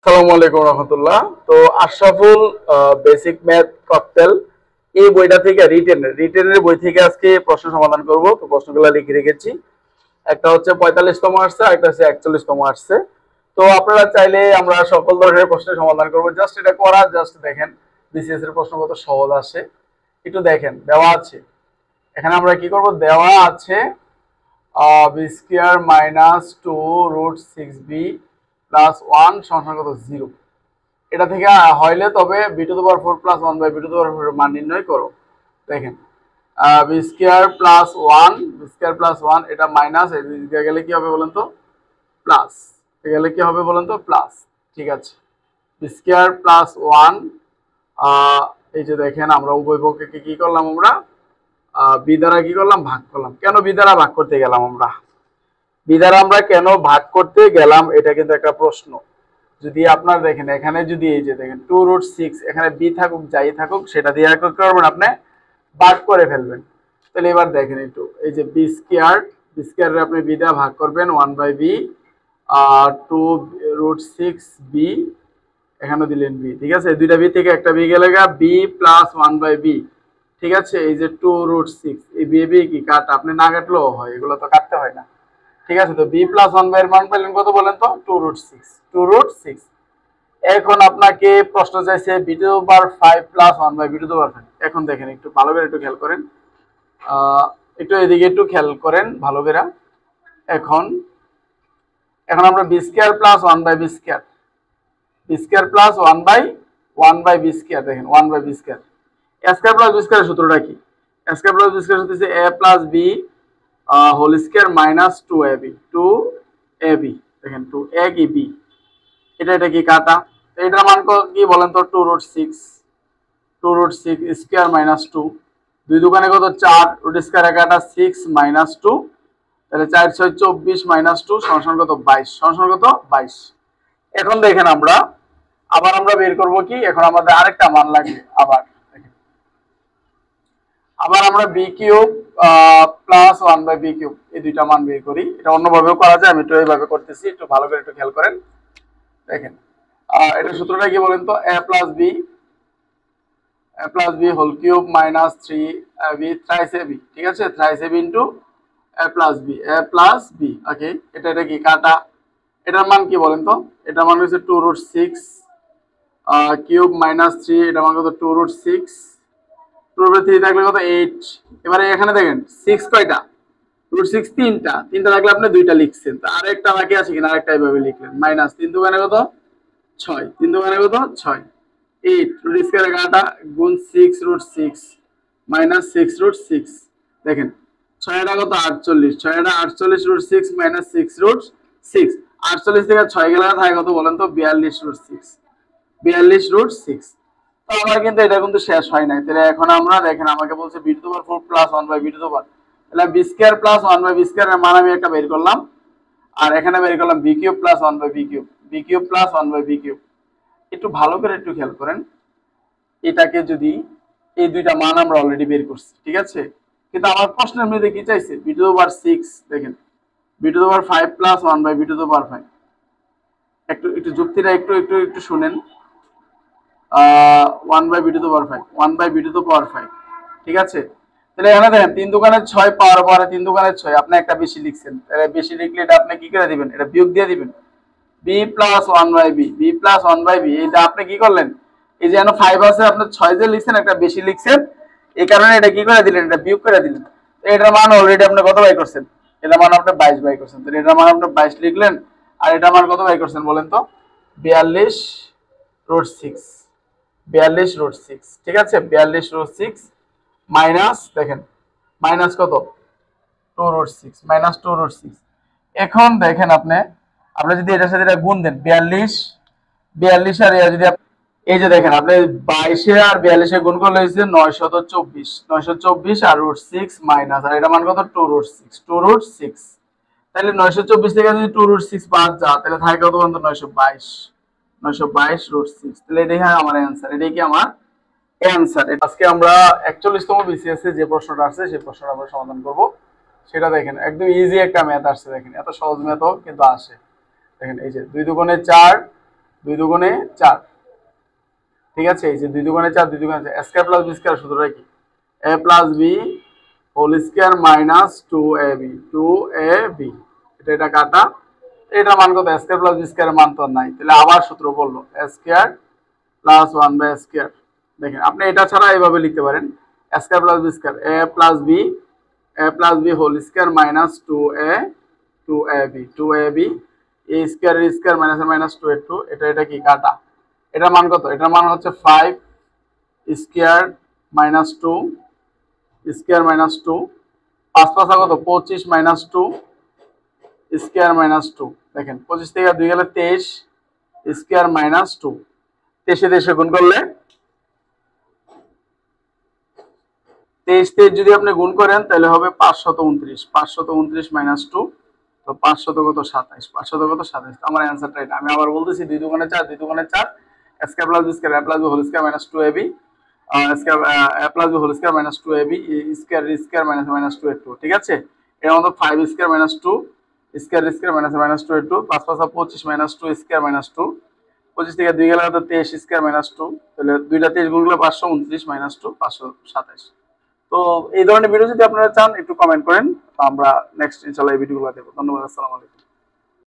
আসসালামু আলাইকুম রহমতুল্লাহ। তো আশরাফুল বেসিক ম্যাথ ককটেল এই বইটা থেকে রিটেনের বই থেকে আজকে প্রশ্ন সমাধান করব। তো প্রশ্নগুলো লিখে রেখেছি। একটা হচ্ছে 45তম আসছে, একটা হচ্ছে 41তম আসছে। তো আপনারা চাইলে আমরা সকল ধরনের প্রশ্নের সমাধান করব। জাস্ট এটা করা, জাস্ট দেখেন বিসিএস এর প্রশ্ন কত সহজ আসে। একটু দেখেন, দেওয়া আছে এখানে। আমরা কি করব, দেওয়া আছে B square minus 2√6b plus 1 সমান কত 0। এটা থেকে হইলে তবে b⁴ প্লাস 1/b⁴ মান নির্ণয় করো। দেখেন B square plus 1, B square plus 1 এটা মাইনাস, এদিকে গেলে কি হবে বলেন তো, প্লাস। গেলে কি হবে বলেন তো, প্লাস। ঠিক আছে, বি স্কয়ার প্লাস 1, এই যে দেখেন আমরা উভয় পক্ষকে কি করলাম, আমরা বি দ্বারা কি করলাম, ভাগ করলাম। কেন বি দ্বারা ভাগ করতে গেলাম, আমরা কেন ভাগ করতে গেলাম, এটা কিন্তু একটা প্রশ্ন। যদি আপনার দেখেন এখানে যদি এই যে দেখেন 2√6, এখানে বি থাকুক যাই থাকুক সেটা দিয়ে কি করবেন, আপনি ভাগ করে ফেলবেন। তাহলে এবার দেখেন একটু, এই যে বি স্কয়ার আপনি বি দিয়ে ভাগ করবেন 1/b, 2√6b, এখানে দিলেন বি। ঠিক আছে, দুইটা বি থেকে একটা বি গেলে বি প্লাস 1/b। ঠিক আছে, এই যে 2√6, এই বি কি কাট, আপনি না কাটলেও হয়, এগুলো তো কাটতে হয় না। ঠিক আছে, তো বি প্লাস 1/এর মান পেলেন কত বলেন তো, 2√6। এখন আপনাকে প্রশ্ন চাইছে b⁵ প্লাস 1/b⁵। এখন দেখেন একটু ভালো করে একটু খেয়াল করেন, একটু এদিকে একটু খেয়াল করেন ভালো করে। এখন এখন আমরা B square plus 1/b², B square plus 1/1/b², দেখেন 1/b²। a square plus b স্কয়ারের সূত্রটা কি? a square plus b square হচ্ছে a plus b whole square minus 2ab। দেখেন 2ab, এটা কি কাটা, এটার মান কি বলেন তো, 2√6 স্কয়ার মাইনাস 2, দুই দোকানে কত 4, রুট স্কয়ার কাটা 6 মাইনাস 2, তাহলে 4 6 24 মাইনাস 2 সমান কত 22, সমান কত 22। এখন দেখেন আমরা আমরা বের করব কি, এখন আমাদের আরেকটা মান লাগবে। আবার আমরা বি কিউব প্লাস 1/b³ এই দুইটা মান বের করি। এটা অন্যভাবেও করা যায়, আমি একটু এইভাবে করতেছি, একটু ভালো করে একটু খেয়াল করেন। দেখেন এটা সূত্রটা কি বলেন তো, a plus B whole cube minus 3ab thrice ab। ঠিক আছে, thrice ab into a plus B. Okay, এটা কি কাটা, এটার মান কি বলেন তো, এটার মান হচ্ছে 2√6 কিউব মাইনাস 3, এটার মান কত 2√6, 2/3 থাকলে কত 8। এবারে এখানে দেখেন 6 কয়টা, √6 তিনটা থাকলে আপনি দুইটা লিখছেন, তো আরেকটা বাকি আছে কিনা, আরেকটা এইভাবে লিখলেন, মাইনাস 3 দোকানে কত 6, 3 দোকানে কত 6, 8 রুট স্কয়ার কাটা গুণ 6√6 মাইনাস 6√6। দেখেন 6 এটা কত 48, 6 এটা 48 √6 মাইনাস 6√6, 48 থেকে 6 গেলে থাকে কত বলেন তো, 42√6, 42√6। তো আমার কিন্তু এটা কিন্তু শেষ হয় নাই। তাহলে এখন আমরা দেখেন আমাকে বলছে b⁴ প্লাস 1/b², তাহলে বি স্কয়ার প্লাস 1/b² এর মান আমি একটা বের করলাম, আর এখানে বের করলাম b³ plus 1/b³, b³ plus 1/b³। একটু ভালো করে একটু খেয়াল করেন, এটাকে যদি এই দুইটা মান আমরা অলরেডি বের করছি, ঠিক আছে, কিন্তু আমার প্রশ্নের মধ্যে কি চাইছে, b⁵, দেখেন b⁵ প্লাস 1/b⁵। একটু যুক্তিটা একটু একটু একটু শুনেন, 1/b⁵, 1/b⁵। ঠিক আছে, তাহলে এখানে দেখেন 3 দোকানের 6 পাওয়ার পরে 3 দোকানের 6, আপনি একটা বেশি লিখছেন, তাহলে বেশি লিখলে এটা আপনি কি করে দিবেন, এটা বিয়োগ দিয়ে দিবেন, b প্লাস 1/b, এটা আপনি কি করলেন, এই যে এখানে 5 আছে, আপনি 6 যে লিখছেন একটা বেশি লিখছেন, এই কারণে এটা কি করে দিলেন, এটা বিয়োগ করে দিলেন। এটার মান অলরেডি আপনি কত বাই করছেন, এটার মান আপনি 22 বাই করছেন, তাহলে এটার মান আপনি 22 লিখলেন, আর এটার মান কত বাই করছেন বলেন তো, 42√6, 42√6। ঠিক আছে, 42√6 মাইনাস, দেখেন মাইনাস কত 2√6, মাইনাস 2√6। এখন দেখেন আপনি যদি এটার সাথে এটা গুণ দেন, 42 আর যদি এই যে দেখেন আপনি 22 আর 42 গুণ করলে হয়েছে 924 আর √6 মাইনাস, আর এটা মান কত 2√6, তাহলে 924 থেকে যদি 2√6 বাদ যা, তাহলে থাকে কত বন্ধু 922√6। তাহলে এটাই আমার অ্যান্সার, এটাই কি আমার অ্যান্সার। আজকে আমরা 41তম বিসিএস এ যে প্রশ্নটা আসছে সেই প্রশ্নটা আমরা সমাধান করব। সেটা দেখেন একদম ইজি একটা ম্যাথ আসছে, দেখেন এত সহজ ম্যাথও কিন্তু আসে। দেখেন এই যে 2 দুগুণে 4, 2 দুগুণে 4, ঠিক আছে। এই যে 2 দুগুণে 4, 2 দুগুণে 4, a square plus b square সূত্রটা কি? a plus b whole square minus 2ab, 2ab, এটা কাটা, এটা মান কত? a স্কয়ার প্লাস b স্কয়ারের মান তো নাই, তাহলে আবার সূত্র বললো a square plus 1/a square. দেখেন আপনি এটা ছাড়া এইভাবে লিখতে পারেন, a square plus b square, a plus b whole square minus 2ab, a square square minus minus 2a2, এটা কি কাটা, এটার মান কত? এটার মান হচ্ছে 5 স্কয়ার মাইনাস 2 স্কয়ার মাইনাস 2, 5 5 কত? 25 মাইনাস 2 স্কয়ার মাইনাস 2। দেখেন 25 থেকে 2 গেলে 23 স্কয়ার মাইনাস 2, 23 গুণ করলে 23 যদি আপনি গুণ করেন তাহলে হবে 529 মাইনাস 2, তো 500 কত? 27, 500 কত? 27। আমার অ্যান্সারটা এটা। আমি আবার বলতেছি 2 দুগুণে 4, 2 দুগুণে 4, a square plus b square, a plus b whole square minus 2ab, square a plus b whole square minus 2ab, square square minus minus 2a2, ঠিক আছে। এর মতো 5 square minus 2 square square minus minus 2a2, 5 5 25 minus 2 square minus 2, 25 থেকে 2 গেলে তো 23 square minus 2, তাহলে দুইটা 23 গুণ করলে 529 মাইনাস 2 527। তো এই ধরনের ভিডিও যদি আপনারা চান একটু কমেন্ট করেন, আমরা নেক্সট ইনশাআল্লাহ এই ভিডিওগুলো দেব। ধন্যবাদ, আসসালামু আলাইকুম।